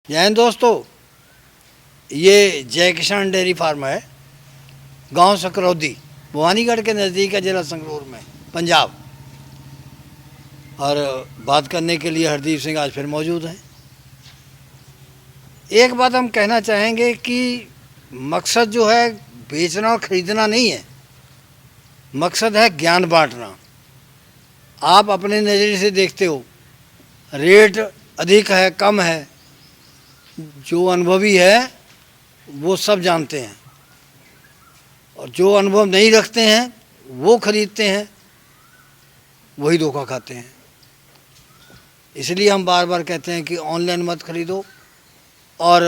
जय हिंद दोस्तों, ये जय किसान डेयरी फार्म है। गांव सकरौदी, भवानीगढ़ के नज़दीक है, जिला संगरूर में, पंजाब। और बात करने के लिए हरदीप सिंह आज फिर मौजूद हैं। एक बात हम कहना चाहेंगे कि मकसद जो है बेचना और ख़रीदना नहीं है, मकसद है ज्ञान बांटना। आप अपने नज़रिए से देखते हो, रेट अधिक है कम है, जो अनुभवी है वो सब जानते हैं, और जो अनुभव नहीं रखते हैं वो खरीदते हैं, वही धोखा खाते हैं। इसलिए हम बार बार कहते हैं कि ऑनलाइन मत खरीदो और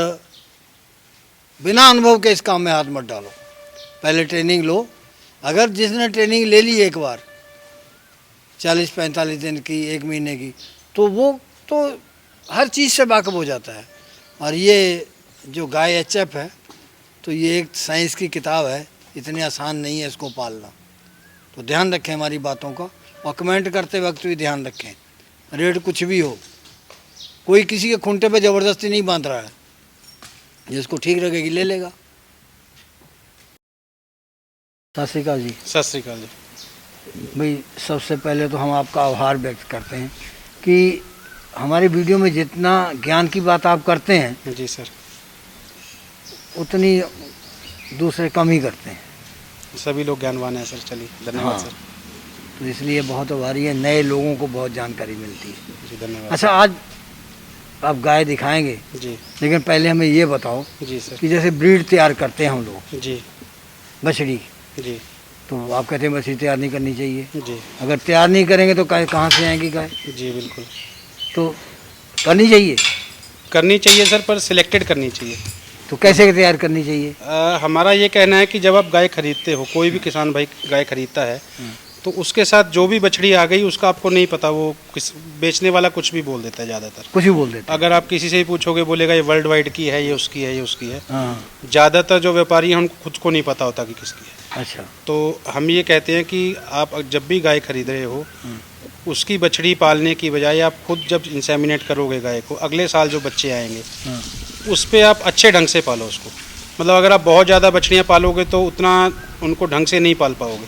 बिना अनुभव के इस काम में हाथ मत डालो। पहले ट्रेनिंग लो। अगर जिसने ट्रेनिंग ले ली एक बार 40-45 दिन की, 1 महीने की, तो वो तो हर चीज़ से वाकिफ़ हो जाता है। और ये जो गाय एचएफ है, तो ये एक साइंस की किताब है, इतनी आसान नहीं है इसको पालना। तो ध्यान रखें हमारी बातों का, और कमेंट करते वक्त भी ध्यान रखें। रेट कुछ भी हो, कोई किसी के खूंटे पे ज़बरदस्ती नहीं बांध रहा है, जिसको ठीक लगेगी ले लेगा। सत श्री अकाल जी। सत श्री अकाल जी। भाई, सबसे पहले तो हम आपका आभार व्यक्त करते हैं कि हमारी वीडियो में जितना ज्ञान की बात आप करते हैं, जी सर, उतनी दूसरे कम ही करते हैं। सभी लोग ज्ञानवान हैं सर। चलिए, धन्यवाद। हाँ, सर, तो इसलिए बहुत आभारी है, नए लोगों को बहुत जानकारी मिलती है। जी धन्यवाद। अच्छा, आज आप गाय दिखाएंगे, जी लेकिन पहले हमें ये बताओ जी सर। कि जैसे ब्रीड तैयार करते हैं हम लोग जी बछड़ी, जी तो आप कहते हैं बछड़ी तैयार नहीं करनी चाहिए। जी अगर तैयार नहीं करेंगे तो गाय कहाँ से आएंगी गाय? जी बिल्कुल तो करनी चाहिए। करनी चाहिए सर, पर सिलेक्टेड करनी चाहिए। तो कैसे तैयार करनी चाहिए? हमारा ये कहना है कि जब आप गाय खरीदते हो, कोई भी किसान भाई गाय खरीदता है, तो उसके साथ जो भी बछड़ी आ गई उसका आपको नहीं पता, वो किस बेचने वाला कुछ भी बोल देता है ज़्यादातर। कुछ भी बोल देते हैं। अगर आप किसी से ही पूछोगे, बोलेगा ये वर्ल्ड वाइड की है, ये उसकी है, ये उसकी है। हाँ, ज़्यादातर जो व्यापारी हैं उनको खुद को नहीं पता होता कि किसकी है। अच्छा। तो हम ये कहते हैं कि आप जब भी गाय खरीद रहे हो, उसकी बछड़ी पालने की बजाय आप खुद जब इंसेमिनेट करोगे गाय को, अगले साल जो बच्चे आएंगे उस पर आप अच्छे ढंग से पालो उसको। मतलब अगर आप बहुत ज़्यादा बछड़ियाँ पालोगे तो उतना उनको ढंग से नहीं पाल पाओगे।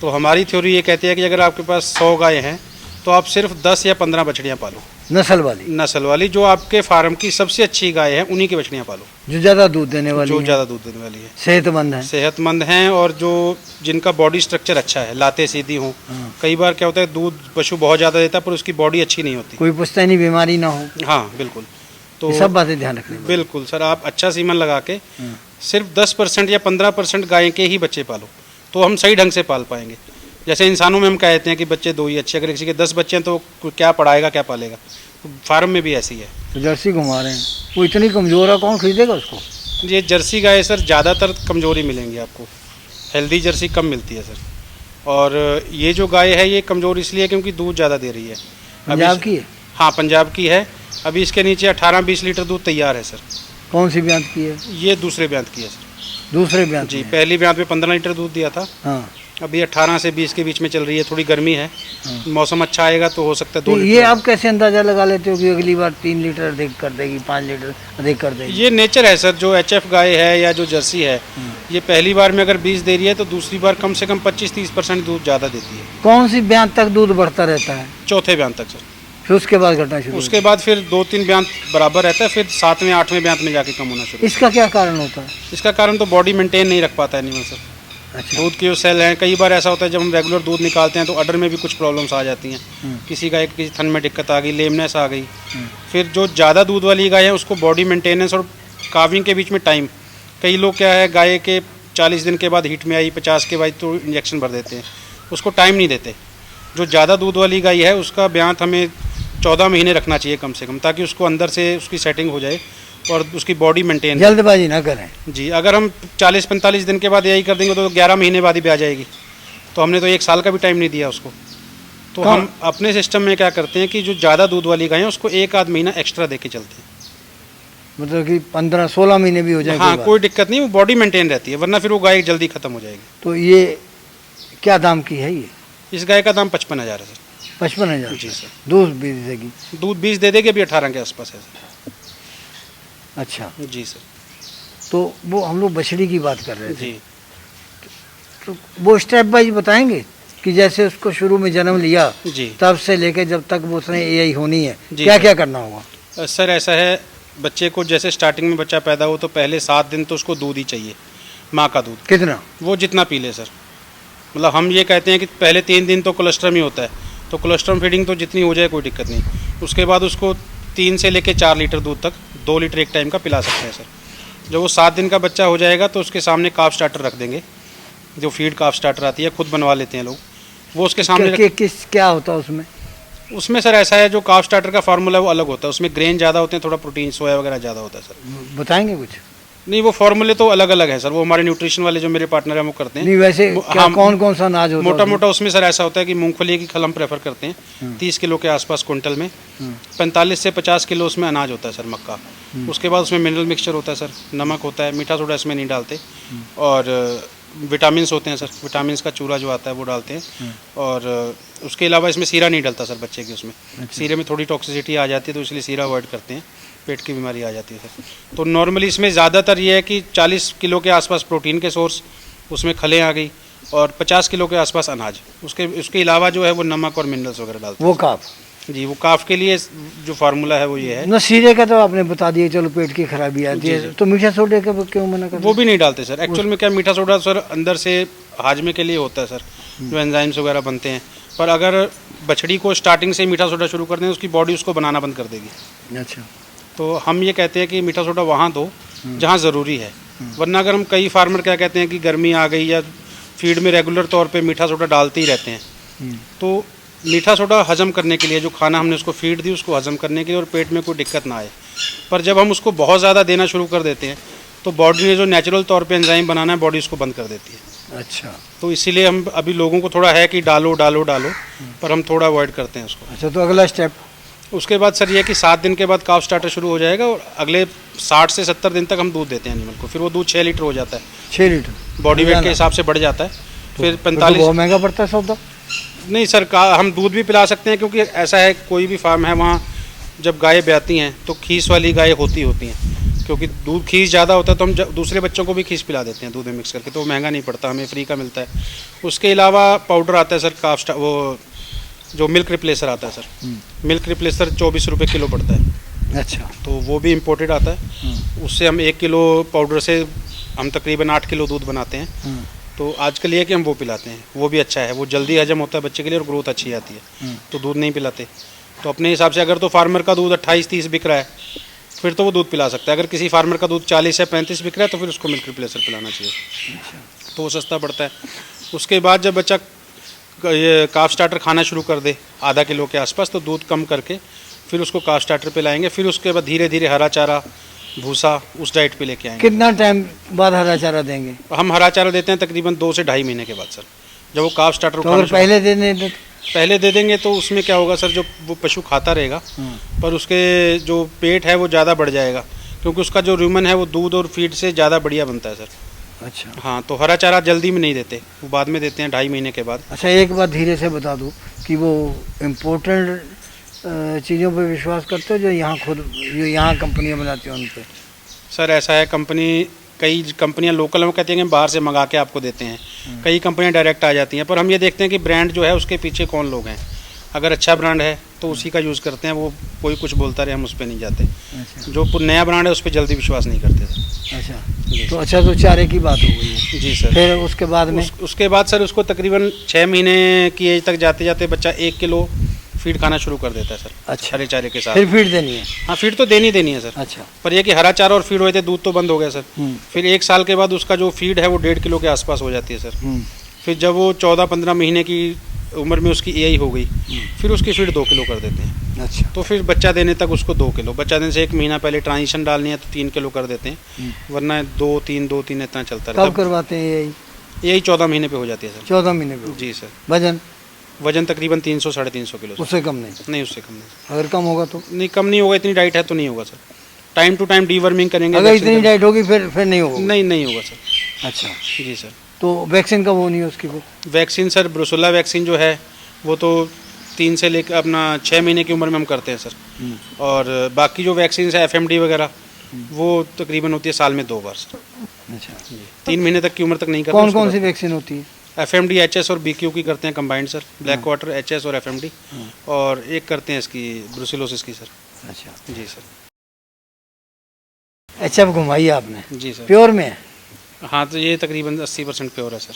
तो हमारी थ्योरी ये कहती है कि अगर आपके पास 100 गाय हैं तो आप सिर्फ 10 या 15 बछड़ियाँ पालो, नस्ल वाली जो आपके फार्म की सबसे अच्छी गाय है, उन्हीं की बछड़ियाँ पालो, जो ज़्यादा दूध देने वाली जो हैं, ज़्यादा दूध देने वाली है, सेहतमंद हैं और जो जिनका बॉडी स्ट्रक्चर अच्छा है, लाते सीधी हों। हाँ। कई बार क्या होता है, दूध पशु बहुत ज़्यादा देता है पर उसकी बॉडी अच्छी नहीं होती। कोई पुश्तैनी बीमारी ना हो। हाँ बिल्कुल। तो ये सब बातें ध्यान रखनी। बिल्कुल सर, आप अच्छा सीमन लगा के सिर्फ 10% या 15% गाय के ही बच्चे पालो, तो हम सही ढंग से पाल पाएंगे। जैसे इंसानों में हम कहते हैं कि बच्चे 2 ही अच्छे, अगर किसी के 10 बच्चे हैं तो क्या पढ़ाएगा, क्या पालेगा। तो फार्म में भी ऐसी है। तो जर्सी घुमा रहे हैं, वो इतनी कमज़ोर है, कौन खरीदेगा उसको? ये जर्सी गाय सर ज़्यादातर कमज़ोरी मिलेंगी आपको, हेल्दी जर्सी कम मिलती है सर। और ये जो गाय है ये कमज़ोर इसलिए है क्योंकि दूध ज़्यादा दे रही है। पंजाब की है? हाँ, पंजाब की है। अभी इसके नीचे 18-20 लीटर दूध तैयार है सर। कौन सी ब्यांत की है? ये दूसरे ब्यांत की है सर। दूसरे ब्यांत जी, में? पहली ब्यांत में 15 लीटर दूध दिया था। हाँ। अभी 18 से 20 के बीच में चल रही है। थोड़ी गर्मी है, मौसम अच्छा आएगा तो हो सकता है 2 तो लीटर। ये आप कैसे अंदाज़ा लगा लेते हो कि अगली बार 3 लीटर अधिक कर देगी, 5 लीटर अधिक कर देगी? ये नेचर है सर। जो एचएफ गाय है या जो जर्सी है, ये पहली बार में अगर 20 दे रही है तो दूसरी बार कम से कम 25-30% दूध ज़्यादा देती है। कौन सी ब्यांत तक दूध बढ़ता रहता है? चौथे ब्यांत तक सर। फिर उसके बाद घटना शुरू? उसके बाद फिर 2-3 ब्यांत बराबर रहता है, फिर 7वें 8वें ब्यांत में जाके कम होना शुरू। इसका क्या कारण होता है? इसका कारण तो बॉडी मेंटेन नहीं रख पाता है एनिमल सर। अच्छा। दूध के जो सेल हैं, कई बार ऐसा होता है जब हम रेगुलर दूध निकालते हैं तो अडर में भी कुछ प्रॉब्लम्स आ जाती हैं। किसी गाय किसी थन में दिक्कत आ गई, लेमनेस आ गई। फिर जो ज़्यादा दूध वाली गाय है उसको बॉडी मेंटेनेंस और काविंग के बीच में टाइम, कई लोग क्या है गाय के 40 दिन के बाद हीट में आई, 50 के बाद तो इंजेक्शन भर देते हैं, उसको टाइम नहीं देते। जो ज़्यादा दूध वाली गाय है उसका ब्यांत हमें 14 महीने रखना चाहिए कम से कम, ताकि उसको अंदर से उसकी सेटिंग हो जाए और उसकी बॉडी मेंटेन। जल्दबाजी ना करें जी। अगर हम 40-45 दिन के बाद यही कर देंगे तो 11 महीने बाद ही भी आ जाएगी, तो हमने तो 1 साल का भी टाइम नहीं दिया उसको। तो हम अपने सिस्टम में क्या करते हैं कि जो ज़्यादा दूध वाली गाय है उसको 1-आध महीना एक्स्ट्रा दे के चलते हैं। मतलब कि 15-16 महीने भी हो जाए? हाँ, कोई दिक्कत नहीं, वो बॉडी मेंटेन रहती है, वरना फिर वो गाय जल्दी खत्म हो जाएगी। तो ये क्या दाम की है? ये इस गाय का दाम 55,000 है सर। 55,000? जी सर। दूध भी देगी? दूध 20 दे देगी, अभी 18 के आसपास है सर। अच्छा, जी सर। तो वो हम लोग बछड़ी की बात कर रहे थे, जी तो वो स्टेप वाइज बताएंगे कि जैसे उसको शुरू में जन्म लिया जी तब से लेके जब तक वो उसने एआई होनी है, जी क्या सर। क्या करना होगा? सर ऐसा है, बच्चे को जैसे स्टार्टिंग में बच्चा पैदा हो तो पहले 7 दिन तो उसको दूध ही चाहिए, माँ का दूध, कितना? वो जितना पी ले सर। मतलब हम ये कहते हैं कि पहले 3 दिन तो कोलेस्ट्रम ही होता है, तो कोलेस्ट्रम फीडिंग तो जितनी हो जाए कोई दिक्कत नहीं। उसके बाद उसको 3 से लेके 4 लीटर दूध तक 2 लीटर एक टाइम का पिला सकते हैं सर। जब वो 7 दिन का बच्चा हो जाएगा तो उसके सामने काफ स्टार्टर रख देंगे, जो फीड काफ स्टार्टर आती है, खुद बनवा लेते हैं लोग, वो उसके सामने क्या होता है उसमें? उसमें सर ऐसा है, जो काफ स्टार्टर का फार्मूला है वो अलग होता है, उसमें ग्रेन ज़्यादा होते हैं, थोड़ा प्रोटीन सोया वगैरह ज़्यादा होता है सर। बताएंगे कुछ? नहीं, वो फार्मूले तो अलग अलग है सर, वो हमारे न्यूट्रिशन वाले जो मेरे पार्टनर हैं वो करते हैं। नहीं वैसे क्या, हाँ, कौन कौन सा अनाज होता है मोटा उसमें? मोटा उसमें सर ऐसा होता है कि मूंगफली की खल हम प्रेफर करते हैं 30 किलो के आसपास क्विंटल में, 45 से 50 किलो उसमें अनाज होता है सर, मक्का। उसके बाद उसमें मिनरल मिक्सचर होता है सर, नमक होता है, मीठा सोडा इसमें नहीं डालते, और विटामिन्स होते हैं सर, विटामिन्स का चूरा जो आता है वो डालते हैं, और उसके अलावा इसमें सीरा नहीं डलता सर बच्चे की। उसमें सीरे में थोड़ी टॉक्सिसिटी आ जाती है, तो इसलिए सीरा अवॉइड करते हैं, पेट की बीमारी आ जाती है सर। तो नॉर्मली इसमें ज़्यादातर ये है कि 40 किलो के आसपास प्रोटीन के सोर्स, उसमें खलें आ गई, और 50 किलो के आसपास अनाज। उसके अलावा जो है वो नमक और मिनरल्स वगैरह डालते हैं। वो काफ? जी, वो काफ के लिए जो फार्मूला है वो ये है। न सीरे का तो आपने बता दिया, चलो पेट की खराबी आती जी, है, जी। तो मीठा सोडे का क्यों मना कर? वो भी नहीं डालते सर। एक्चुअल में क्या, मीठा सोडा सर अंदर से हाजमे के लिए होता है सर, जो एंजाइम्स वगैरह बनते हैं, पर अगर बछड़ी को स्टार्टिंग से मीठा सोडा शुरू कर दें, उसकी बॉडी उसको बनाना बंद कर देगी। अच्छा, तो हम ये कहते हैं कि मीठा सोडा वहाँ दो जहाँ ज़रूरी है, वरना अगर हम, कई फार्मर क्या कहते हैं कि गर्मी आ गई या फीड में रेगुलर तौर पे मीठा सोडा डालते ही रहते हैं, तो मीठा सोडा हजम करने के लिए, जो खाना हमने उसको फीड दी उसको हजम करने के लिए, और पेट में कोई दिक्कत ना आए। पर जब हम उसको बहुत ज़्यादा देना शुरू कर देते हैं तो बॉडी ने जो नेचुरल तौर पे एंजाइम बनाना है, बॉडी उसको बंद कर देती है। अच्छा, तो इसीलिए हम अभी लोगों को थोड़ा है कि डालो डालो डालो, पर हम थोड़ा अवॉइड करते हैं उसको। अच्छा, तो अगला स्टेप? उसके बाद सर ये है कि 7 दिन के बाद काफ स्टार्टर शुरू हो जाएगा, और अगले 60 से 70 दिन तक हम दूध देते हैं एनिमल को। फिर वो दूध 6 लीटर हो जाता है, 6 लीटर बॉडी वेट के हिसाब से बढ़ जाता है। फिर तो 45, बहुत महंगा पड़ता है सौदा। नहीं सर, हम दूध भी पिला सकते हैं, क्योंकि ऐसा है, कोई भी फार्म है वहाँ जब गाय ब्याती हैं तो खीस वाली गाय होती हैं, क्योंकि दूध खीस ज़्यादा होता है, तो हम दूसरे बच्चों को भी खीस पिला देते हैं दूध में मिक्स करके, तो वो महंगा नहीं पड़ता, हमें फ्री का मिलता है। उसके अलावा पाउडर आता है सर, वो जो मिल्क रिप्लेसर आता है सर, मिल्क रिप्लेसर 24 रुपये किलो पड़ता है। अच्छा, तो वो भी इम्पोर्टेड आता है। उससे हम 1 किलो पाउडर से हम तकरीबन 8 किलो दूध बनाते हैं। तो आजकल ये है कि हम वो पिलाते हैं, वो भी अच्छा है, वो जल्दी हजम होता है बच्चे के लिए, और ग्रोथ अच्छी आती है। तो दूध नहीं पिलाते, तो अपने हिसाब से अगर तो फार्मर का दूध 28-30 बिक रहा है, फिर तो वो दूध पिला सकता है। अगर किसी फार्मर का दूध 40 या 35 बिक रहा है, तो फिर उसको मिल्क रिप्लेसर पिलाना चाहिए, तो वो सस्ता पड़ता है। उसके बाद जब बच्चा ये काफ स्टार्टर खाना शुरू कर दे आधा किलो के आसपास, तो दूध कम करके फिर उसको काफ स्टार्टर पे लाएंगे। फिर उसके बाद धीरे धीरे हरा चारा, भूसा, उस डाइट पे लेके आएंगे। कितना टाइम बाद हरा चारा देंगे? हम हरा चारा देते हैं तकरीबन 2 से 2.5 महीने के बाद सर, जब वो काफ स्टार्टर तो अगर पहले पहले दे देंगे तो उसमें क्या होगा सर, जो वो पशु खाता रहेगा, पर उसके जो पेट है वो ज़्यादा बढ़ जाएगा, क्योंकि उसका जो रूमन है वो दूध और फीड से ज़्यादा बढ़िया बनता है सर। अच्छा, हाँ, तो हरा चारा जल्दी में नहीं देते, वो बाद में देते हैं 2.5 महीने के बाद। अच्छा, एक बात धीरे से बता दूँ कि वो इम्पोर्टेंट चीज़ों पे विश्वास करते हो जो यहाँ कंपनियाँ बनाती हैं उन पर? सर ऐसा है, कई कंपनियां लोकल हम कहते हैं कि बाहर से मंगा के आपको देते हैं, कई कंपनियां डायरेक्ट आ जाती हैं, पर हम ये देखते हैं कि ब्रांड जो है उसके पीछे कौन लोग हैं। अगर अच्छा ब्रांड है तो उसी का यूज़ करते हैं, वो कोई कुछ बोलता रहे हम उस पर नहीं जाते। अच्छा, जो नया ब्रांड है उस पर जल्दी विश्वास नहीं करते सर। अच्छा, तो चारे की बात हो गई। जी सर। फिर उसके बाद में? उसके बाद सर उसको तकरीबन 6 महीने की एज तक जाते जाते बच्चा 1 किलो फीड खाना शुरू कर देता है सर। अच्छा, हरे चारे के साथ फिर फीड देनी है? हाँ, फीड तो देनी है सर। अच्छा, पर यह कि हरा चारा और फीड हुए थे, दूध तो बंद हो गया सर। फिर 1 साल के बाद उसका जो फीड है वो 1.5 किलो के आसपास हो जाती है सर। फिर जब वो 14-15 महीने की उम्र में उसकी एआई हो गई, फिर उसकी फीड 2 किलो कर देते हैं। अच्छा, तो फिर बच्चा देने तक उसको 2 किलो, बच्चा देने से 1 महीना पहले ट्रांजिशन डालनी है तो 3 किलो कर देते हैं, वरना 2-3 इतना चलता रहता है। कब करवाते हैं यही 14 महीने पे हो जाती है सर। 14 महीने पे? जी सर। वजन तकरीबन 300-350 किलो। उससे कम नहीं? नहीं, उससे कम नहीं। अगर कम होगा तो? नहीं, कम नहीं होगा, इतनी डाइट है तो नहीं होगा sir. Time to time deworming करेंगे। अगर इतनी डाइट होगी फिर नहीं होगा? नहीं होगा सर। अच्छा जी सर। तो वैक्सीन का वो नहीं है उसकी? वैक्सीन सर, ब्रुसेला वैक्सीन जो है वो तो 3 से लेकर अपना 6 महीने की उम्र में हम करते हैं सर। और बाकी जो वैक्सीन है FMD वगैरह वो तकरीबन होती है साल में 2 बार सर। अच्छा, 3 महीने तक की उम्र तक नहीं करते। कौन कौन सी वैक्सीन होती है? FMD, HS और BQ की करते हैं combined sir, black quarter, HS और FMD, और एक करते हैं इसकी ब्रुसिलोसिस की सर। अच्छा, जी सर। HF घुमाई आपने, जी सर। प्योर में है? हाँ, तो ये तकरीबन 80% प्योर है सर।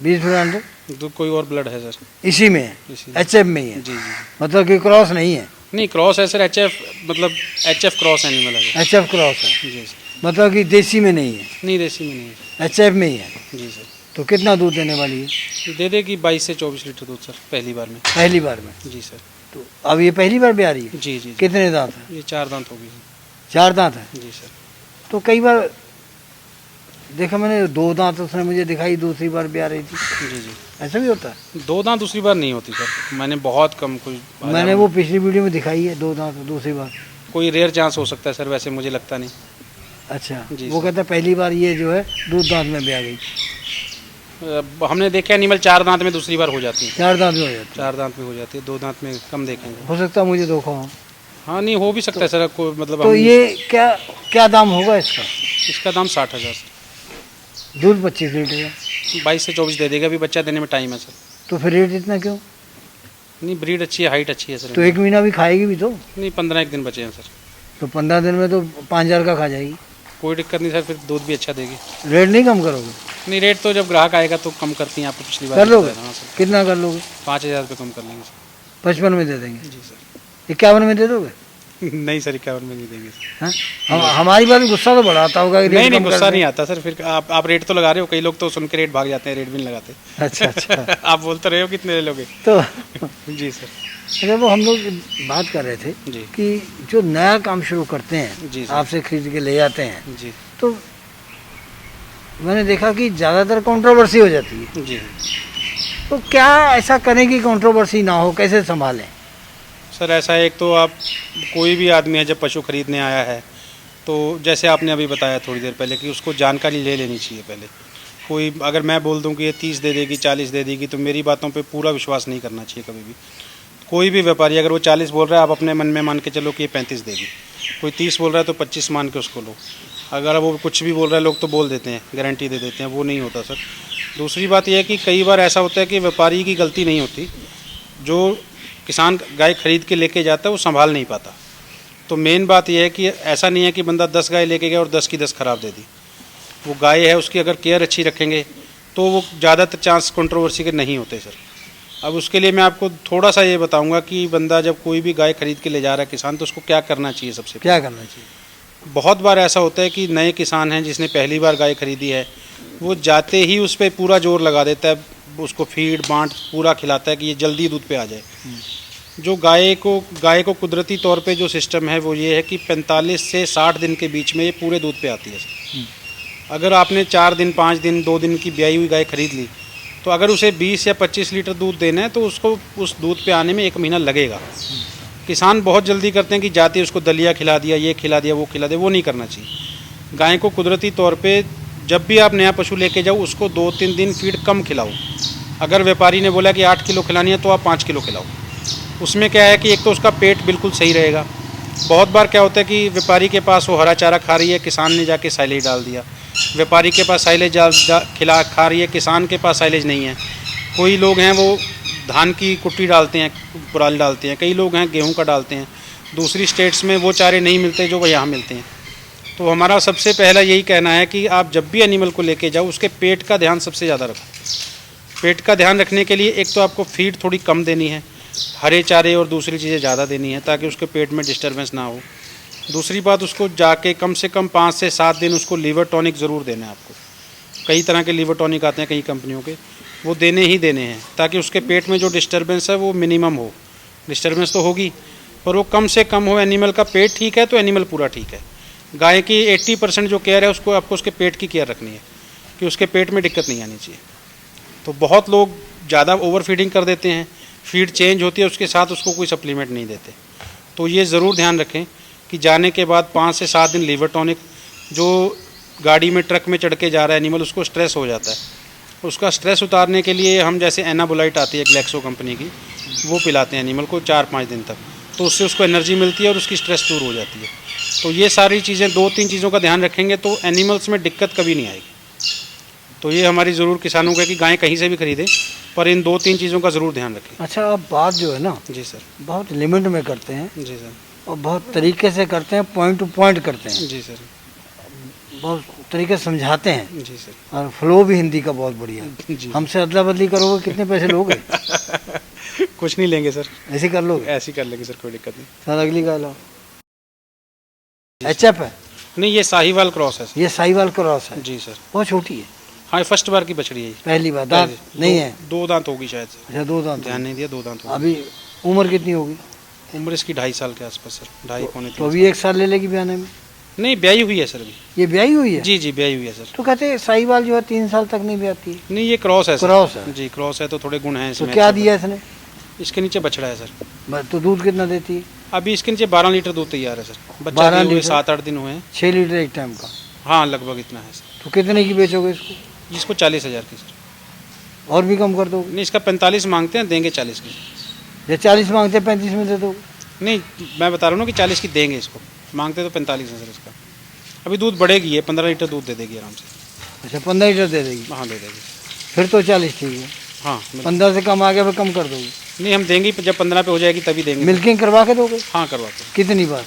20% तो कोई और ब्लड है सर इसी में है, इसी। HF में ही है? जी जी। मतलब कि क्रॉस नहीं है? नहीं, क्रॉस है सर, HF मतलब HF क्रॉस एनिमल है। HF क्रॉस है, जी सर। मतलब कि देसी में नहीं है, नहीं, देसी में नहीं है। HF में ही है। जी सर। तो कितना दूध देने वाली है? दे देगी 22 से 24 लीटर दूध सर, पहली बार में। पहली बार में? जी सर। तो अब ये पहली बार भी आ रही है? जी जी। कितने दांत है? ये 4 दांत होगी। 4 दांत है? जी सर। तो कई बार देखा मैंने 2 दांत उसने मुझे दिखाई, दूसरी बार भी आ रही थी। जी जी। ऐसा भी होता है? 2 दांत दूसरी बार नहीं होती सर, मैंने बहुत कम मैंने वो पिछली वीडियो में दिखाई है 2 दांत दूसरी बार। कोई रेयर चांस हो सकता है सर, वैसे मुझे लगता नहीं। अच्छा, जी वो सर। कहता है पहली बार ये जो है 2 दांत में भी आ गई। हमने देखा एनिमल 4 दांत में दूसरी बार हो जाती है। 4 दांत में हो जाती 4 दांत में हो जाती है, 2 दांत में कम देखेंगे। है? हो सकता है मुझे धोखा हो। हाँ, नहीं हो भी सकता है सर, कोई मतलब तो ये क्या क्या दाम होगा इसका? इसका दाम 60,000 सर। दूध 25 लीटर है, 22 से 24 दे देगा, अभी बच्चा देने में टाइम है सर। तो फिर रेट इतना क्यों? नहीं, ब्रीड अच्छी है, हाइट अच्छी है सर। तो 1 महीना भी खाएगी भी तो? नहीं, 15 एक दिन बचे हैं सर। तो 15 दिन में तो 5,000 का खा जाएगी। कोई दिक्कत नहीं सर, फिर दूध भी अच्छा देगी। रेट नहीं कम करोगे? नहीं, रेट तो जब ग्राहक आएगा तो कम करती हैं, आपको पिछली बार कर लोगे? बताया था। हाँ सर, कितना कर लोगे? 5,000 रुपये कम कर लेंगे सर। 55 में दे देंगे? जी सर। 51 में दे दोगे? नहीं सर, 51 में नहीं देंगे सर। हाँ, हमारी बात गुस्सा तो बढ़ाता होगा कि रेट नहीं नहीं, कम कर गुस्सा दें। नहीं आता सर, फिर आप रेट तो लगा रहे हो, कई लोग तो सुन के रेट भाग जाते हैं, रेट भी नहीं लगाते। अच्छा अच्छा। आप बोलते रहे हो कितने ले लोगे। तो जी सर। अच्छा, वो हम लोग बात कर रहे थे जी कि जो नया काम शुरू करते हैं, जी सर। आपसे खरीद के ले जाते हैं, जी तो मैंने देखा कि ज़्यादातर कंट्रोवर्सी हो जाती है। जी। तो क्या ऐसा करें कि कंट्रोवर्सी ना हो, कैसे संभालें? सर ऐसा है, एक तो आप कोई भी आदमी है जब पशु खरीदने आया है, तो जैसे आपने अभी बताया थोड़ी देर पहले कि उसको जानकारी ले लेनी चाहिए पहले। कोई अगर मैं बोल दूं कि ये 30 दे देगी, 40 दे देगी, तो मेरी बातों पे पूरा विश्वास नहीं करना चाहिए कभी भी। कोई भी व्यापारी अगर वो 40 बोल रहा है, आप अपने मन में मान के चलो कि ये 35 देगी। कोई 30 बोल रहा है तो 25 मान के उसको लो। अगर वो कुछ भी बोल रहा है, लोग तो बोल देते हैं, गारंटी दे देते हैं, वो नहीं होता सर। दूसरी बात यह है कि कई बार ऐसा होता है कि व्यापारी की गलती नहीं होती, जो किसान गाय खरीद के लेके जाता है वो संभाल नहीं पाता। तो मेन बात यह है कि ऐसा नहीं है कि बंदा 10 गाय लेके गया और 10 की 10 खराब दे दी। वो गाय है, उसकी अगर केयर अच्छी रखेंगे तो वो ज़्यादातर चांस कंट्रोवर्सी के नहीं होते सर। अब उसके लिए मैं आपको थोड़ा सा ये बताऊंगा कि बंदा जब कोई भी गाय खरीद के ले जा रहा है किसान, तो उसको क्या करना चाहिए। सबसे क्या करना चाहिए? बहुत बार ऐसा होता है कि नए किसान हैं जिसने पहली बार गाय खरीदी है, वो जाते ही उस पर पूरा जोर लगा देता है, उसको फीड बांट पूरा खिलाता है कि ये जल्दी दूध पे आ जाए। जो गाय को कुदरती तौर पे जो सिस्टम है वो ये है कि 45 से 60 दिन के बीच में ये पूरे दूध पे आती है। अगर आपने 4 दिन 5 दिन 2 दिन की ब्याई हुई गाय खरीद ली, तो अगर उसे 20 या 25 लीटर दूध देना है तो उसको उस दूध पे आने में 1 महीना लगेगा। किसान बहुत जल्दी करते हैं कि जाते उसको दलिया खिला दिया, ये खिला दिया, वो खिला दिया, वो नहीं करना चाहिए। गाय को कुदरती तौर पे जब भी आप नया पशु लेके जाओ उसको 2-3 दिन फीड कम खिलाओ। अगर व्यापारी ने बोला कि 8 किलो खिलानी है तो आप 5 किलो खिलाओ। उसमें क्या है कि एक तो उसका पेट बिल्कुल सही रहेगा। बहुत बार क्या होता है कि व्यापारी के पास वो हरा चारा खा रही है, किसान ने जाके साइलेज डाल दिया। व्यापारी के पास साइलेज खिला खा रही है, किसान के पास साइलेज नहीं है। कोई लोग हैं वो धान की कुट्टी डालते हैं, पुराल डालते हैं, कई लोग हैं गेहूं का डालते हैं। दूसरी स्टेट्स में वो चारे नहीं मिलते जो यहाँ मिलते हैं। तो हमारा सबसे पहला यही कहना है कि आप जब भी एनिमल को लेके जाओ उसके पेट का ध्यान सबसे ज़्यादा रखो। पेट का ध्यान रखने के लिए एक तो आपको फीड थोड़ी कम देनी है, हरे चारे और दूसरी चीज़ें ज़्यादा देनी है ताकि उसके पेट में डिस्टर्बेंस ना हो। दूसरी बात, उसको जाके कम से कम 5 से 7 दिन उसको लीवर टॉनिक ज़रूर देना है आपको। कई तरह के लीवर टॉनिक आते हैं कई कंपनियों के, वो देने ही देने हैं ताकि उसके पेट में जो डिस्टर्बेंस है वो मिनिमम हो। डिस्टर्बेंस तो होगी पर वो कम से कम हो। एनिमल का पेट ठीक है तो एनिमल पूरा ठीक है। गाय की 80% जो केयर है उसको आपको उसके पेट की केयर रखनी है कि उसके पेट में दिक्कत नहीं आनी चाहिए। तो बहुत लोग ज़्यादा ओवर फीडिंग कर देते हैं, फीड चेंज होती है उसके साथ उसको कोई सप्लीमेंट नहीं देते। तो ये ज़रूर ध्यान रखें कि जाने के बाद 5 से 7 दिन लीवर टॉनिक, जो गाड़ी में ट्रक में चढ़ के जा रहा है एनिमल उसको स्ट्रेस हो जाता है, उसका स्ट्रेस उतारने के लिए हम जैसे एनाबोलाइट आती है ग्लैक्सो कंपनी की, वो पिलाते हैं एनिमल को 4-5 दिन तक। तो तो उससे उसको एनर्जी मिलती है और उसकी स्ट्रेस दूर हो जाती है। तो ये सारी चीज़ें 2-3 चीज़ों का ध्यान रखेंगे तो एनिमल्स में दिक्कत कभी नहीं आएगी। तो ये हमारी ज़रूर किसानों का है कि गाय कहीं से भी खरीदें, पर इन 2-3 चीज़ों का ज़रूर ध्यान रखें। अच्छा, आप बात जो है ना जी सर। बहुत लिमिट में करते हैं जी सर। और बहुत तरीके से करते हैं, पॉइंट टू पॉइंट करते हैं, जी सर। बहुत तरीके से समझाते हैं जी सर। और फ्लो भी हिंदी का बहुत बढ़िया है। जी। हमसे अदला बदली करोगे कितने पैसे लोगे? कुछ नहीं लेंगे सर, ऐसे कर लोगे? ऐसे ही कर लेंगे सर, कोई दिक्कत नहीं। सर अगली गाय लाओ। एचएफ है? नहीं, ये साहिवाल क्रॉस है सर। ये साहिवाल क्रॉस है? जी सर। बहुत छोटी है। हाँ, फर्स्ट बार की बछड़ी है ये। पहली बार दांत नहीं है? 2 दांत होगी शायद सर। अच्छा, 2 दांत। ध्यान नहीं दिया, 2 दांत होगी। अभी उम्र कितनी होगी? उम्र इसकी 2.5 साल के आसपास सर, 2.5 पौने 3 तो अभी 1 साल ले लेगी ब्याने में? नहीं, ब्याई हुई है सर अभी। ये ब्याई हुई है? जी जी, ब्याई हुई है सर। तो कहते हैं साहिवाल जो है 3 साल तक नहीं ब्याती है। नहीं, ये क्रॉस है सर। क्रॉस है? जी, क्रॉस है तो थोड़े गुण हैं तो इसमें। क्या अच्छे दिया इसने? इसके नीचे बछड़ा है सर। तो दूध कितना देती है? अभी इसके नीचे 12 लीटर दूध तैयार है सर। बच्चा 12 दिए हुए लीटर? 7-8 दिन हुए हैं। 6 लीटर एक टाइम का? हाँ, लगभग इतना है सर। तो कितने की बेचोगे इसको? इसको 40,000 की सर। और भी कम कर दोगे? नहीं, इसका 45 मांगते हैं, देंगे 40 की। या 40 मांगते 35 में दे दोगे? नहीं, मैं बता रहा हूँ कि 40 की देंगे इसको, मांगते तो 45 है सर इसका। अभी दूध बढ़ेगी, ये 15 लीटर दूध दे देगी आराम से। अच्छा, 15 लीटर दे देगी? हाँ, दे देगी। फिर तो 40 ठीक है। हाँ, 15 से कम आ गया फिर कम कर दोगे? नहीं, हम देंगे जब 15 पे हो जाएगी तभी देंगे। मिल्किंग करवा के दोगे? हाँ, करवाते हैं। कितनी बार?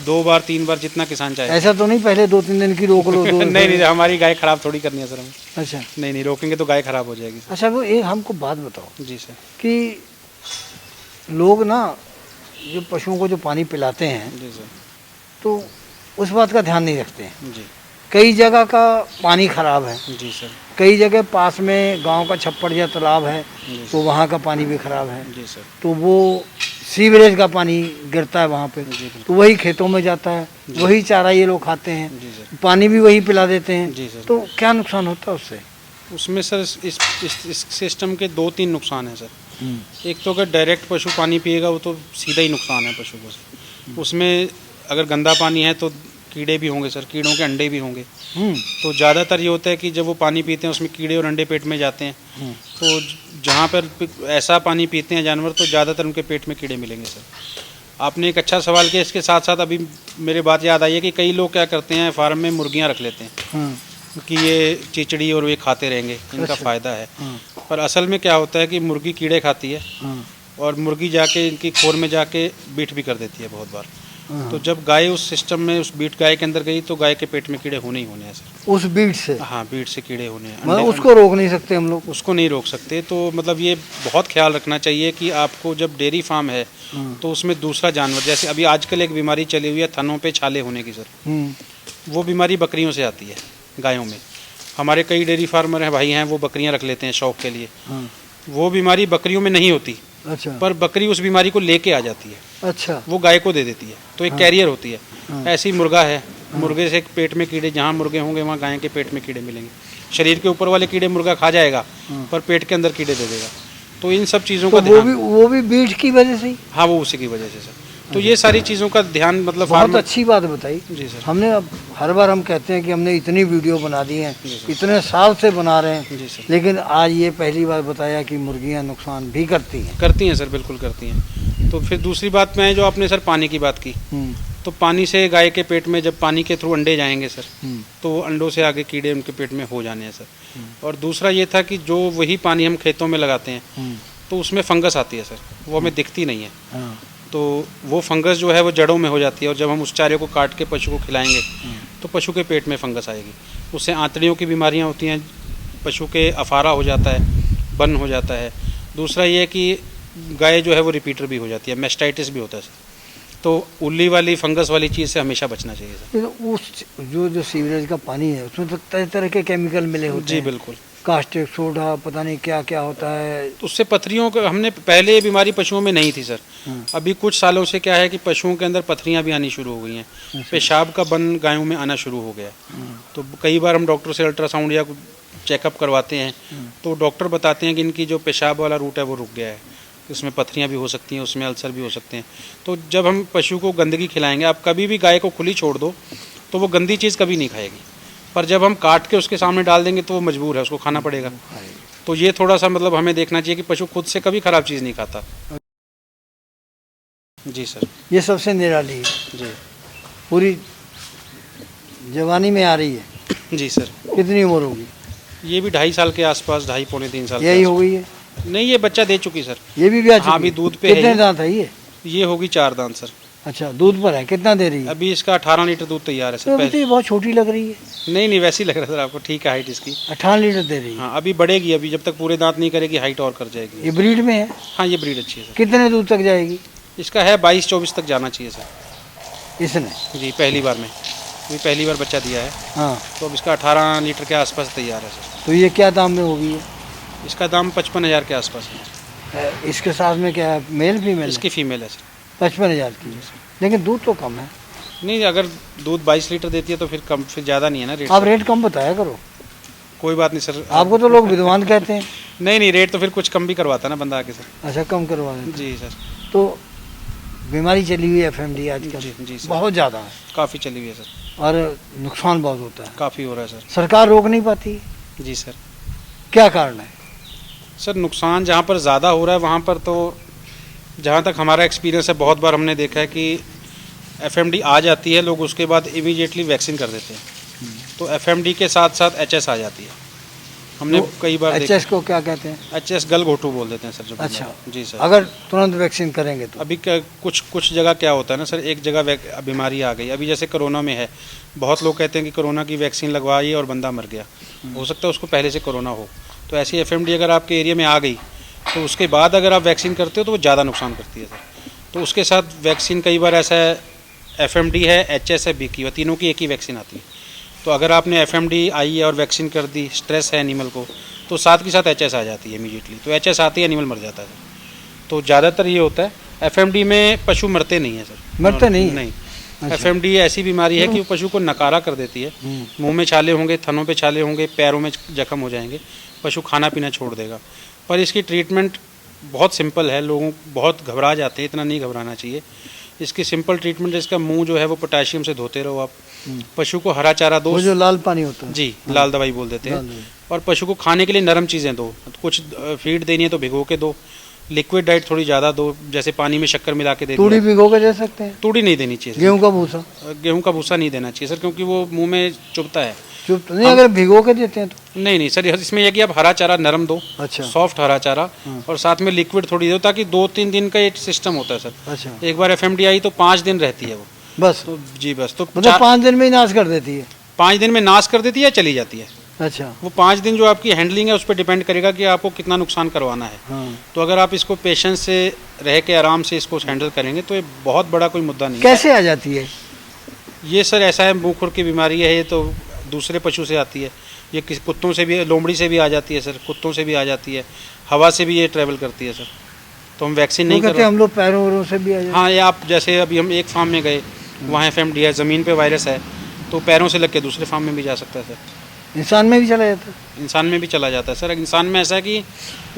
2 बार 3 बार, जितना किसान चाहे। ऐसा तो नहीं पहले 2-3 दिन की रोक लो? नहीं नहीं, हमारी गाय खराब थोड़ी करनी है सर हमें। अच्छा। नहीं नहीं, रोकेंगे तो गाय खराब हो जाएगी। अच्छा, वो एक हमको बात बताओ जी सर। कि लोग ना जो पशुओं को जो पानी पिलाते हैं जी सर। तो उस बात का ध्यान नहीं रखते हैं। जी कई जगह का पानी खराब है, जी सर। कई जगह पास में गांव का छप्पड़ या तालाब है जी तो सर। वहाँ का पानी भी खराब है। जी सर। तो वो सीवरेज का पानी गिरता है वहाँ पे, जी बिल्कुल। तो वही खेतों में जाता है, वही चारा ये लोग खाते हैं, जी सर। पानी भी वही पिला देते हैं। जी सर। तो क्या नुकसान होता है उससे? उसमें सर इस सिस्टम के 2-3 नुकसान हैं सर। एक तो अगर डायरेक्ट पशु पानी पिएगा वो तो सीधा ही नुकसान है पशु को। उसमें अगर गंदा पानी है तो कीड़े भी होंगे सर, कीड़ों के अंडे भी होंगे। तो ज़्यादातर ये होता है कि जब वो पानी पीते हैं उसमें कीड़े और अंडे पेट में जाते हैं। तो जहाँ पर ऐसा पानी पीते हैं जानवर तो ज़्यादातर उनके पेट में कीड़े मिलेंगे सर। आपने एक अच्छा सवाल किया, इसके साथ साथ अभी मेरे बात याद आई है कि कई लोग क्या करते हैं, फार्म में मुर्गियाँ रख लेते हैं कि ये चिचड़ी और ये खाते रहेंगे, इनका अच्छा। फ़ायदा है। पर असल में क्या होता है कि मुर्गी कीड़े खाती है और मुर्गी जाके इनकी खोर में जाके बीट भी कर देती है बहुत बार। तो जब गाय उस सिस्टम में, उस बीट गाय के अंदर गई तो गाय के पेट में कीड़े होने ही होने हैं सर। उस बीट से? हाँ, बीट से कीड़े होने हैं। मतलब उसको रोक नहीं सकते हम लोग? उसको नहीं रोक सकते। तो मतलब ये बहुत ख्याल रखना चाहिए कि आपको जब डेयरी फार्म है तो उसमें दूसरा जानवर, जैसे अभी आजकल एक बीमारी चली हुई है थनों पे छाले होने की सर। वो बीमारी बकरियों से आती है, गायों में। हमारे कई डेयरी फार्मर हैं, भाई हैं, वो बकरियां रख लेते हैं शौक के लिए। वो बीमारी बकरियों में नहीं होती, अच्छा। पर बकरी उस बीमारी को लेके आ जाती है। अच्छा। वो गाय को दे देती है, तो एक कैरियर होती है। ऐसे ही मुर्गा है, मुर्गे से पेट में कीड़े, जहाँ मुर्गे होंगे वहाँ गाय के पेट में कीड़े मिलेंगे। शरीर के ऊपर वाले कीड़े मुर्गा खा जाएगा पर पेट के अंदर कीड़े दे देगा। तो इन सब चीज़ों का ध्यान। वो भी बीट की वजह से ही? हाँ, वो उसी की वजह से सर। तो ये सारी चीज़ों का ध्यान मतलब बहुत अच्छी बात बताई जी सर। हमने। अब हर बार हम कहते हैं कि हमने इतनी वीडियो बना दी हैं, इतने साल से बना रहे हैं, जी सर। लेकिन आज ये पहली बार बताया कि मुर्गियां नुकसान भी करती हैं। करती हैं सर, बिल्कुल करती हैं। तो फिर दूसरी बात में है जो आपने सर पानी की बात की, तो पानी से गाय के पेट में जब पानी के थ्रू अंडे जाएंगे सर तो वो अंडों से आगे कीड़े उनके पेट में हो जाने हैं सर। और दूसरा ये था कि जो वही पानी हम खेतों में लगाते हैं तो उसमें फंगस आती है सर, वो हमें दिखती नहीं है। तो वो फंगस जो है वो जड़ों में हो जाती है और जब हम उस चारे को काट के पशु को खिलाएंगे तो पशु के पेट में फंगस आएगी। उससे आंतड़ियों की बीमारियां होती हैं, पशु के अफारा हो जाता है, बर्न हो जाता है। दूसरा ये है कि गाय जो है वो रिपीटर भी हो जाती है, मेस्टाइटिस भी होता है सर। तो उल्ली वाली फंगस वाली चीज़ से हमेशा बचना चाहिए सर। उस जो सीवरेज का पानी है उसमें तो तरह तरह के केमिकल मिले होते जी हैं। बिल्कुल। कास्टिक सोडा, पता नहीं क्या क्या होता है। उससे पथरियों का, हमने पहले ये बीमारी पशुओं में नहीं थी सर। अभी कुछ सालों से क्या है कि पशुओं के अंदर पथरियां भी आनी शुरू हो गई हैं। पेशाब का बन गायों में आना शुरू हो गया। तो कई बार हम डॉक्टर से अल्ट्रासाउंड या चेकअप करवाते हैं तो डॉक्टर बताते हैं कि इनकी जो पेशाब वाला रूट है वो रुक गया है, उसमें पथरियां भी हो सकती हैं, उसमें अल्सर भी हो सकते हैं। तो जब हम पशु को गंदगी खिलाएंगे, आप कभी भी गाय को खुली छोड़ दो तो वो गंदी चीज़ कभी नहीं खाएगी, पर जब हम काट के उसके सामने डाल देंगे तो वो मजबूर है, उसको खाना पड़ेगा। तो ये थोड़ा सा मतलब हमें देखना चाहिए कि पशु खुद से कभी ख़राब चीज़ नहीं खाता। जी सर। ये सबसे निराली है, जी पूरी जवानी में आ रही है। जी सर। कितनी उम्र होगी? ये भी 2.5 साल के आसपास, 2.5 पौने 3 साल के यही हो आसपास। गई है? नहीं, ये बच्चा दे चुकी सर। ये भी ब्याह हाँ, चुकी अभी है? दूध पे है कितने ये। दांत है ये? होगी 4 दांत सर। अच्छा, दूध पर है, कितना दे रही है? अभी इसका 18 लीटर दूध तैयार है तो सर। अभी तो ये बहुत छोटी लग रही है। नहीं नहीं, वैसी लग रहा है सर आपको, ठीक है हाइट इसकी। 18 लीटर दे रही है। हाँ, अभी बढ़ेगी, अभी जब तक पूरे दांत नहीं करेगी हाइट और कर जाएगी। ये ब्रीड में है? हाँ, ये ब्रीड अच्छी है सर। कितने दूध तक जाएगी इसका है 22-24 तक जाना चाहिए सर। इसने? जी, पहली बार में, अभी पहली बार बच्चा दिया है, हाँ, तो अब इसका 18 लीटर के आसपास तैयार है सर। तो ये क्या दाम में होगी ये? इसका दाम 55,000 के आसपास है। इसके साथ में क्या है, मेल फीमेल? इसकी फीमेल है सर। 55,000 की है। लेकिन दूध तो कम है। नहीं, अगर दूध 22 लीटर देती है तो फिर कम, फिर ज़्यादा नहीं है ना रेट। आप रेट कम बताया करो। कोई बात नहीं सर। आपको तो लोग विद्वान कहते हैं। नहीं नहीं, रेट तो फिर कुछ कम भी करवाता ना बंदा आके सर। अच्छा, कम करवा देते। जी सर। तो बीमारी चली हुई है एफएमडी आजकल, जी जी सर, बहुत ज़्यादा है काफ़ी चली हुई है सर। और नुकसान बहुत होता है। काफ़ी हो रहा है सर। सरकार रोक नहीं पाती, जी सर। क्या कारण है? सर नुकसान जहाँ पर ज़्यादा हो रहा है वहाँ पर तो, जहाँ तक हमारा एक्सपीरियंस है, बहुत बार हमने देखा है कि एफएमडी आ जाती है, लोग उसके बाद इमीडिएटली वैक्सीन कर देते हैं। तो एफएमडी के साथ साथ एचएस आ जाती है। हमने कई बार देखा। एचएस को क्या कहते हैं? एचएस गलघोटू बोल देते हैं सर। जो अच्छा, जी सर। अगर तुरंत वैक्सीन करेंगे तो? अभी कुछ जगह क्या होता है ना सर, एक जगह बीमारी आ गई, अभी जैसे कोरोना में है, बहुत लोग कहते हैं कि कोरोना की वैक्सीन लगवाई और बंदा मर गया। हो सकता है उसको पहले से कोरोना हो। तो ऐसी एफएमडी अगर आपके एरिया में आ गई तो उसके बाद अगर आप वैक्सीन करते हो तो वो ज़्यादा नुकसान करती है सर। तो उसके साथ वैक्सीन कई बार ऐसा है, एफएमडी है, एचएस है, बीकी है, तीनों की एक ही वैक्सीन आती है। तो अगर आपने एफएमडी आई है और वैक्सीन कर दी, स्ट्रेस है एनिमल को, तो साथ के साथ एचएस आ जाती है इमीडिएटली। तो एचएस आती है, एनिमल मर जाता है सर। तो ज़्यादातर ये होता है। एफएमडी में पशु मरते नहीं हैं सर। मरते नहीं? नहीं। अच्छा। एफएमडी ऐसी बीमारी है कि वो पशु को नकारा कर देती है। मुंह में छाले होंगे, थनों पे छाले होंगे, पैरों में जख्म हो जाएंगे, पशु खाना पीना छोड़ देगा। पर इसकी ट्रीटमेंट बहुत सिंपल है, लोगों बहुत घबरा जाते हैं, इतना नहीं घबराना चाहिए। इसकी सिंपल ट्रीटमेंट, इसका मुंह जो है वो पोटाशियम से धोते रहो आप। पशु को हरा चारा दो, वो जो लाल पानी होता है। जी, लाल दवाई बोल देते लाल हैं। दवाई। और पशु को खाने के लिए नरम चीज़ें दो, कुछ फीड देनी है तो भिगो के दो, लिक्विड डाइट थोड़ी ज़्यादा दो, जैसे पानी में शक्कर मिला के दे तूड़ी दिया। भिगो के दे सकते हैं? तूड़ी नहीं देनी चाहिए सर। गेहूं का भूसा? गेहूं का भूसा नहीं देना चाहिए सर, क्योंकि वो मुंह में चुभता है। चुप नहीं, अगर भिगो के देते हैं तो? नहीं नहीं सर, इसमें यह कि आप हरा चारा नरम दो, अच्छा। सॉफ्ट हरा चारा, और साथ में लिक्विड थोड़ी दो, ताकि 2-3 दिन का एक सिस्टम होता है सर। अच्छा, एक बार एफएमडी आई तो 5 दिन रहती है वो। बस? तो जी बस, तो मतलब 5 दिन में ही नाश कर देती है? 5 दिन में नाश कर देती है या चली जाती है। अच्छा। वो 5 दिन जो आपकी हैंडलिंग है उस पर डिपेंड करेगा कि आपको कितना नुकसान करवाना है। हाँ। तो अगर आप इसको पेशेंस से रह के आराम से इसको हैंडल करेंगे तो ये बहुत बड़ा कोई मुद्दा नहीं है। कैसे आ जाती है? ये सर ऐसा है, मुंह खुर की बीमारी है, ये तो दूसरे पशु से आती है। ये किसी कुत्तों से भी, लोमड़ी से भी आ जाती है सर, कुत्तों से भी आ जाती है, हवा से भी ये ट्रैवल करती है सर। तो हम वैक्सीन नहीं कर रहे। हम लोग पैरों वैरों से भी आ जाते? हाँ, ये आप जैसे अभी हम एक फार्म में गए, वहाँ एफएमडी है, ज़मीन पे वायरस है, तो पैरों से लग के दूसरे फार्म में भी जा सकता है सर। इंसान में भी चला जाता है? इंसान में भी चला जाता है सर। इंसान में ऐसा है कि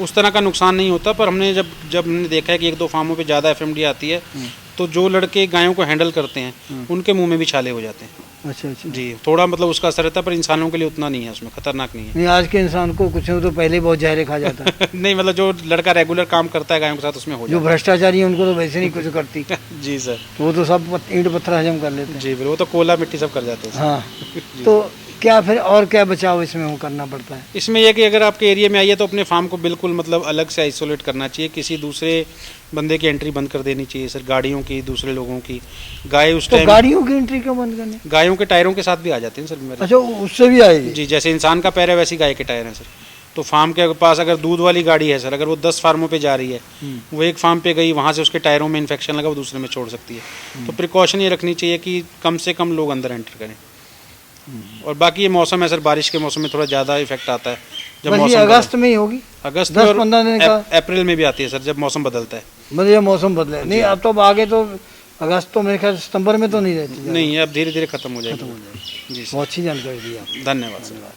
उस तरह का नुकसान नहीं होता, पर हमने जब हमने देखा है कि 1-2 फार्मों पे ज़्यादा एफएमडी आती है, तो जो लड़के गायों को हैंडल करते हैं उनके मुंह में भी छाले हो जाते हैं। अच्छा अच्छा। जी, थोड़ा मतलब उसका असर रहता है, पर इंसानों के लिए उतना नहीं है, उसमें खतरनाक नहीं है। नहीं, आज के इंसान को कुछ नहीं तो पहले बहुत जहरे खा जाता है। नहीं, मतलब जो लड़का रेगुलर काम करता है गायों के साथ, उसमें हो जो जाता भ्रष्टाचारी है उनको तो वैसे नहीं कुछ करती। है। जी सर। तो वो तो सब ईंट पत्थर हजम कर लेते हैं। जी बिल्कुल, वो तो कोला मिट्टी सब कर जाते हैं। हाँ। तो क्या फिर और क्या बचाव इसमें वो करना पड़ता है? इसमें यह कि अगर आपके एरिया में आई है तो अपने फार्म को बिल्कुल मतलब अलग से आइसोलेट करना चाहिए, किसी दूसरे बंदे की एंट्री बंद कर देनी चाहिए सर, गाड़ियों की, दूसरे लोगों की। गाय उस तो टाइम गाड़ियों की एंट्री क्यों बंद करनी? गायों के टायरों के साथ भी आ जाते हैं सर बीमारी। अच्छा, उससे भी आएगी? जी, जैसे इंसान का पैर है वैसी गाय के टायर हैं सर। तो फार्म के पास अगर दूध वाली गाड़ी है सर, अगर वो 10 फार्मों पे जा रही है, वो एक फार्म पे गई, वहाँ से उसके टायरों में इन्फेक्शन लगा, वो दूसरे में छोड़ सकती है। तो प्रिकॉशन ये रखनी चाहिए कि कम से कम लोग अंदर एंटर करें। और बाकी ये मौसम है सर, बारिश के मौसम में थोड़ा ज़्यादा इफेक्ट आता है। जब बस ये मौसम अगस्त में ही होगी? अगस्त में 10-15 दिन का? अप्रैल में भी आती है सर, जब मौसम बदलता है। मतलब ये मौसम बदले नहीं, अब तो आगे तो अगस्त तो मेरे ख्याल सितंबर में तो नहीं रहती? नहीं, अब धीरे धीरे खत्म हो जाएगी। जी सर। बहुत अच्छी जानकारी दी आप। धन्यवाद सर।